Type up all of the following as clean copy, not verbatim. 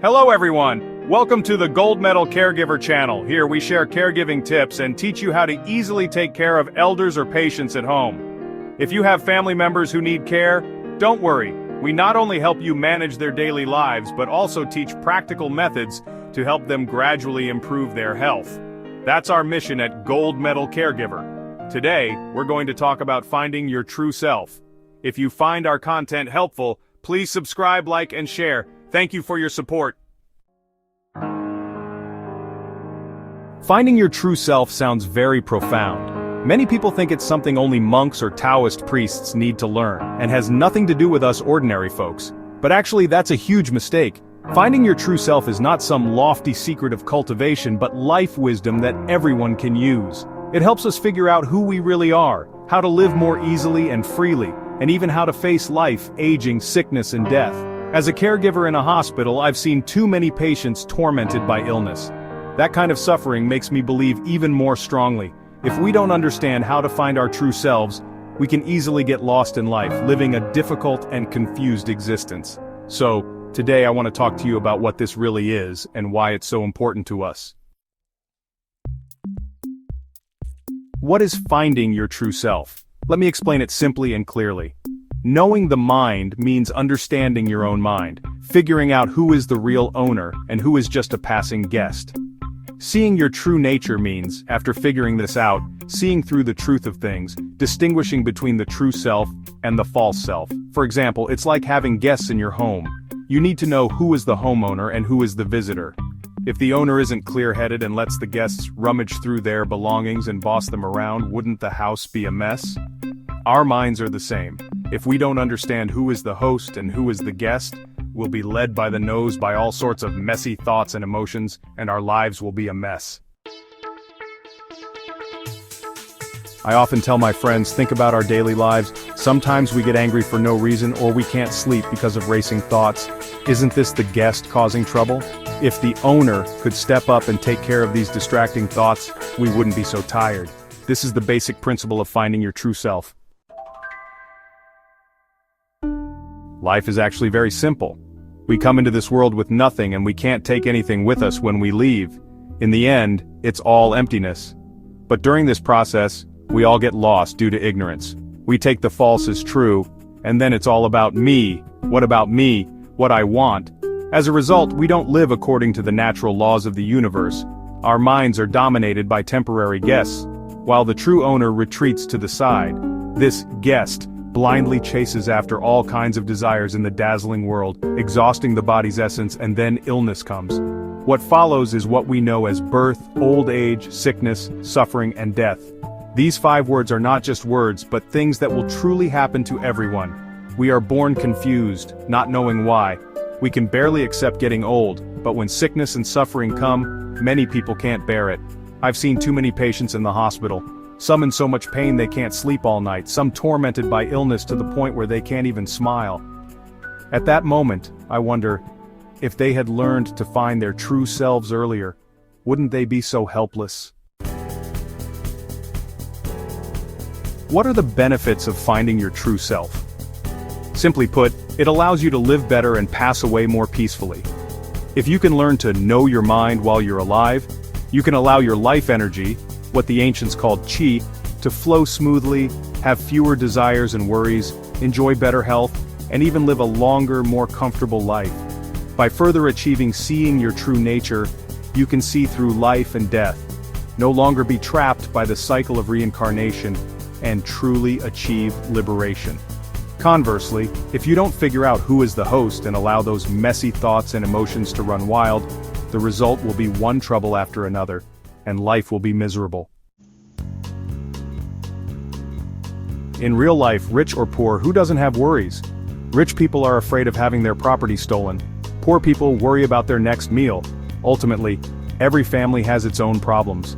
Hello everyone, welcome to the Gold Medal Caregiver channel. Here we share caregiving tips and teach you how to easily take care of elders or patients at home. If you have family members who need care, don't worry. We not only help you manage their daily lives, but also teach practical methods to help them gradually improve their health. That's our mission at Gold Medal Caregiver. Today, we're going to talk about finding your true self. If you find our content helpful, please subscribe, like, and share. Thank you for your support. Finding your true self sounds very profound. Many people think it's something only monks or Taoist priests need to learn, and has nothing to do with us ordinary folks. But actually, that's a huge mistake. Finding your true self is not some lofty secret of cultivation, but life wisdom that everyone can use. It helps us figure out who we really are, how to live more easily and freely, and even how to face life, aging, sickness, and death. As a caregiver in a hospital, I've seen too many patients tormented by illness. That kind of suffering makes me believe even more strongly. If we don't understand how to find our true selves, we can easily get lost in life, living a difficult and confused existence. So, today I want to talk to you about what this really is, and why it's so important to us. What is finding your true self? Let me explain it simply and clearly. Knowing the mind means understanding your own mind, figuring out who is the real owner and who is just a passing guest. Seeing your true nature means, after figuring this out, seeing through the truth of things, distinguishing between the true self and the false self. For example, it's like having guests in your home. You need to know who is the homeowner and who is the visitor. If the owner isn't clear-headed and lets the guests rummage through their belongings and boss them around, wouldn't the house be a mess? Our minds are the same. If we don't understand who is the host and who is the guest, we'll be led by the nose by all sorts of messy thoughts and emotions, and our lives will be a mess. I often tell my friends, think about our daily lives. Sometimes we get angry for no reason, or we can't sleep because of racing thoughts. Isn't this the guest causing trouble? If the owner could step up and take care of these distracting thoughts, we wouldn't be so tired. This is the basic principle of finding your true self. Life is actually very simple. We come into this world with nothing, and we can't take anything with us when we leave. In the end, it's all emptiness. But during this process, we all get lost due to ignorance. We take the false as true, and then it's all about me, what I want. As a result, we don't live according to the natural laws of the universe. Our minds are dominated by temporary guests, while the true owner retreats to the side. This guest blindly chases after all kinds of desires in the dazzling world, exhausting the body's essence, and then illness comes. What follows is what we know as birth, old age, sickness, suffering, and death. These 5 words are not just words, but things that will truly happen to everyone. We are born confused, not knowing why. We can barely accept getting old, but when sickness and suffering come, many people can't bear it. I've seen too many patients in the hospital. Some in so much pain they can't sleep all night, some tormented by illness to the point where they can't even smile. At that moment, I wonder, if they had learned to find their true selves earlier, wouldn't they be so helpless? What are the benefits of finding your true self? Simply put, it allows you to live better and pass away more peacefully. If you can learn to know your mind while you're alive, you can allow your life energy, what the ancients called qi, to flow smoothly, have fewer desires and worries, enjoy better health, and even live a longer, more comfortable life. By further achieving seeing your true nature, you can see through life and death, no longer be trapped by the cycle of reincarnation, and truly achieve liberation. Conversely, if you don't figure out who is the host and allow those messy thoughts and emotions to run wild, the result will be one trouble after another, and life will be miserable. In real life, rich or poor, who doesn't have worries? Rich people are afraid of having their property stolen. Poor people worry about their next meal. Ultimately, every family has its own problems.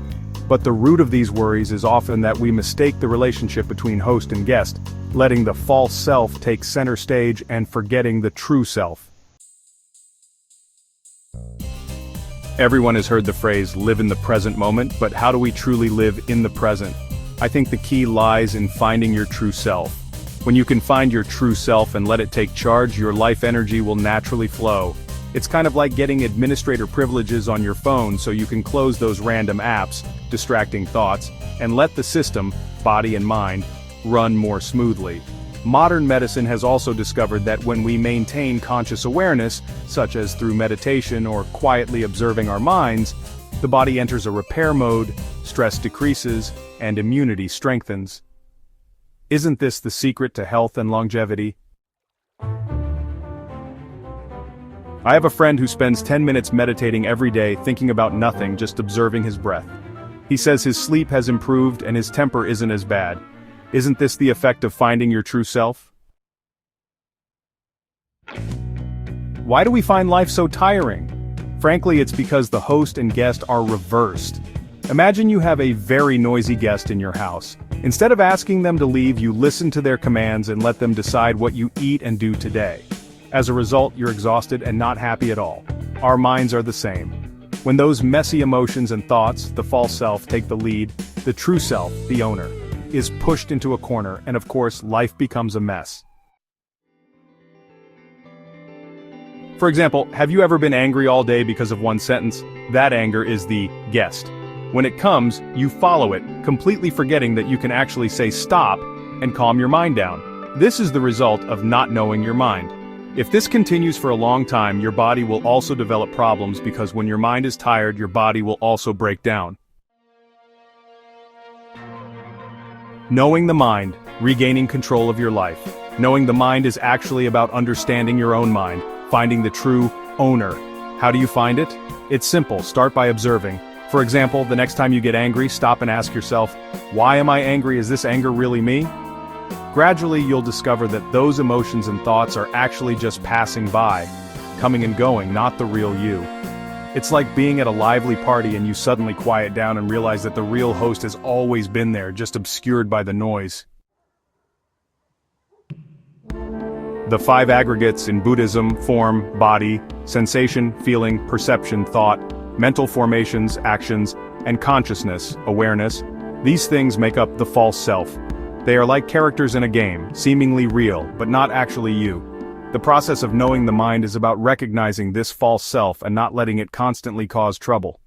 But the root of these worries is often that we mistake the relationship between host and guest, letting the false self take center stage and forgetting the true self. Everyone has heard the phrase, live in the present moment, but how do we truly live in the present? I think the key lies in finding your true self. When you can find your true self and let it take charge, your life energy will naturally flow. It's kind of like getting administrator privileges on your phone so you can close those random apps, distracting thoughts, and let the system, body and mind, run more smoothly. Modern medicine has also discovered that when we maintain conscious awareness, such as through meditation or quietly observing our minds, the body enters a repair mode, stress decreases, and immunity strengthens. Isn't this the secret to health and longevity? I have a friend who spends 10 minutes meditating every day, thinking about nothing, just observing his breath. He says his sleep has improved and his temper isn't as bad. Isn't this the effect of finding your true self? Why do we find life so tiring? Frankly, it's because the host and guest are reversed. Imagine you have a very noisy guest in your house. Instead of asking them to leave, you listen to their commands and let them decide what you eat and do today. As a result, you're exhausted and not happy at all. Our minds are the same. When those messy emotions and thoughts, the false self, take the lead, the true self, the owner, is pushed into a corner, and of course, life becomes a mess. For example, have you ever been angry all day because of one sentence? That anger is the guest. When it comes, you follow it, completely forgetting that you can actually say stop and calm your mind down. This is the result of not knowing your mind. If this continues for a long time, your body will also develop problems because when your mind is tired, your body will also break down. Knowing the mind, regaining control of your life. Knowing the mind is actually about understanding your own mind, finding the true owner. How do you find it? It's simple, start by observing. For example, the next time you get angry, stop and ask yourself, why am I angry? Is this anger really me? Gradually, you'll discover that those emotions and thoughts are actually just passing by, coming and going, not the real you. It's like being at a lively party and you suddenly quiet down and realize that the real host has always been there, just obscured by the noise. The 5 aggregates in Buddhism: form, body, sensation, feeling, perception, thought, mental formations, actions, and consciousness, awareness. These things make up the false self. They are like characters in a game, seemingly real, but not actually you. The process of knowing the mind is about recognizing this false self and not letting it constantly cause trouble.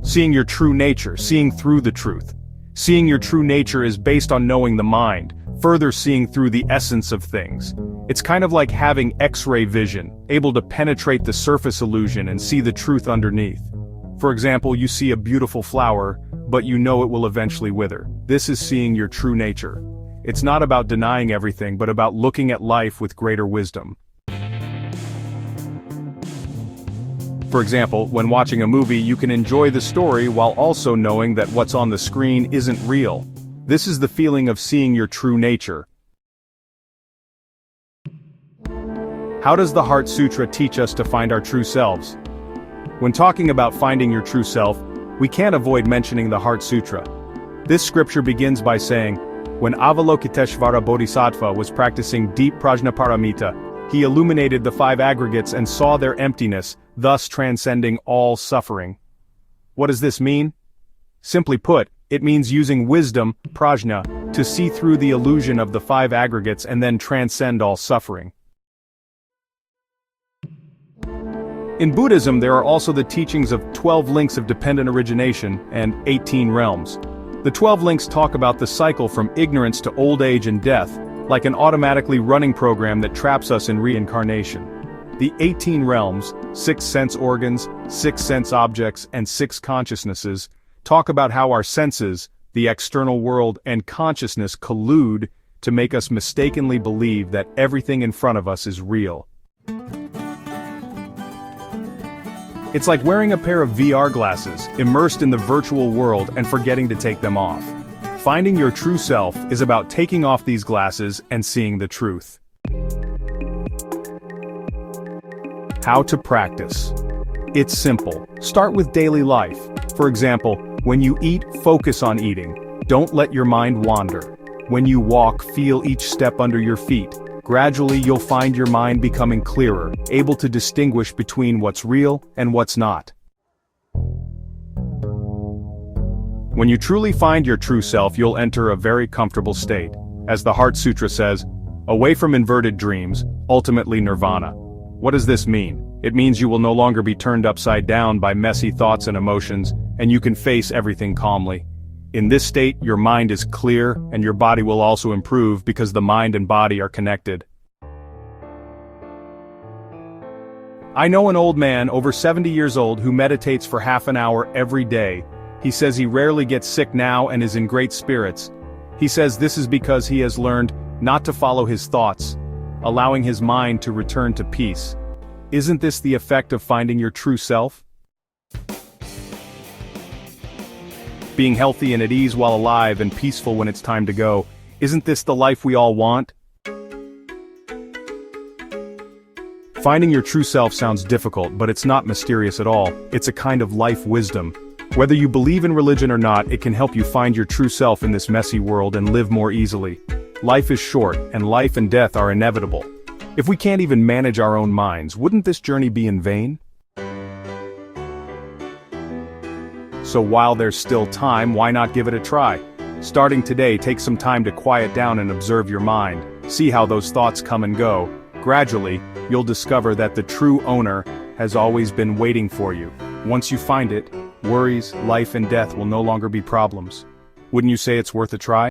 Seeing your true nature, seeing through the truth. Seeing your true nature is based on knowing the mind, further seeing through the essence of things. It's kind of like having X-ray vision, able to penetrate the surface illusion and see the truth underneath. For example, you see a beautiful flower, but you know it will eventually wither. This is seeing your true nature. It's not about denying everything, but about looking at life with greater wisdom. For example, when watching a movie, you can enjoy the story while also knowing that what's on the screen isn't real. This is the feeling of seeing your true nature. How does the Heart Sutra teach us to find our true selves? When talking about finding your true self, we can't avoid mentioning the Heart Sutra. This scripture begins by saying, when Avalokiteshvara Bodhisattva was practicing deep prajnaparamita, he illuminated the 5 aggregates and saw their emptiness, thus transcending all suffering. What does this mean? Simply put, it means using wisdom, prajna, to see through the illusion of the 5 aggregates and then transcend all suffering. In Buddhism, there are also the teachings of 12 links of dependent origination and 18 realms. The 12 links talk about the cycle from ignorance to old age and death, like an automatically running program that traps us in reincarnation. The 18 realms, 6 sense organs, 6 sense objects, and 6 consciousnesses, talk about how our senses, the external world, and consciousness collude to make us mistakenly believe that everything in front of us is real. It's like wearing a pair of VR glasses, immersed in the virtual world and forgetting to take them off. Finding your true self is about taking off these glasses and seeing the truth. How to practice. It's simple. Start with daily life. For example, when you eat, focus on eating. Don't let your mind wander. When you walk, feel each step under your feet. Gradually, you'll find your mind becoming clearer, able to distinguish between what's real and what's not. When you truly find your true self, you'll enter a very comfortable state. As the Heart Sutra says, Away from inverted dreams, ultimately nirvana. What does this mean? It means you will no longer be turned upside down by messy thoughts and emotions, and you can face everything calmly. In this state, your mind is clear, and your body will also improve because the mind and body are connected. I know an old man, over 70 years old, who meditates for half an hour every day. He says he rarely gets sick now and is in great spirits. He says this is because he has learned not to follow his thoughts, allowing his mind to return to peace. Isn't this the effect of finding your true self? Being healthy and at ease while alive and peaceful when it's time to go. Isn't this the life we all want? Finding your true self sounds difficult, but it's not mysterious at all. It's a kind of life wisdom. Whether you believe in religion or not, it can help you find your true self in this messy world and live more easily. Life is short, and life and death are inevitable. If we can't even manage our own minds, wouldn't this journey be in vain? So while there's still time, why not give it a try? Starting today, take some time to quiet down and observe your mind. See how those thoughts come and go. Gradually, you'll discover that the true owner has always been waiting for you. Once you find it, worries, life and death will no longer be problems. Wouldn't you say it's worth a try?